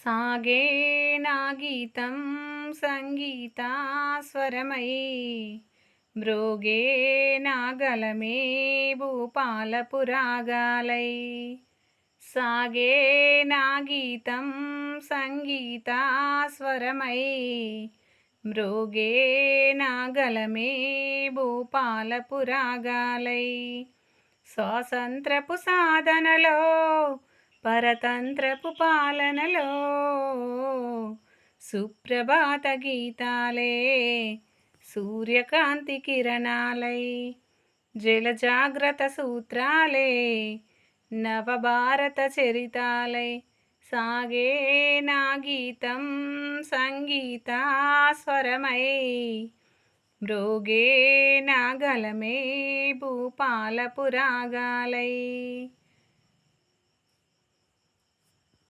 సాగే నా గీతం సంగీతాస్వరమై మ్రోగే నా గలమే భూపాలపు రాగాలై. సాగే నా గీతం సంగీతాస్వరమై మ్రోగే నా గలమే భూపాలపు రాగాలై. స్వాతంత్రపు సాధనలో పరతంత్రపు పాలనలో సుప్రభాత గీతాలే సూర్యకాంతి కిరణాలై. జల జాగ్రత్త సూత్రాలే నవభారత చరితాలై. సాగే నా గీతం సంగీతాస్వరమై మ్రోగే నా గలమే భూపాలపు రాగాలై.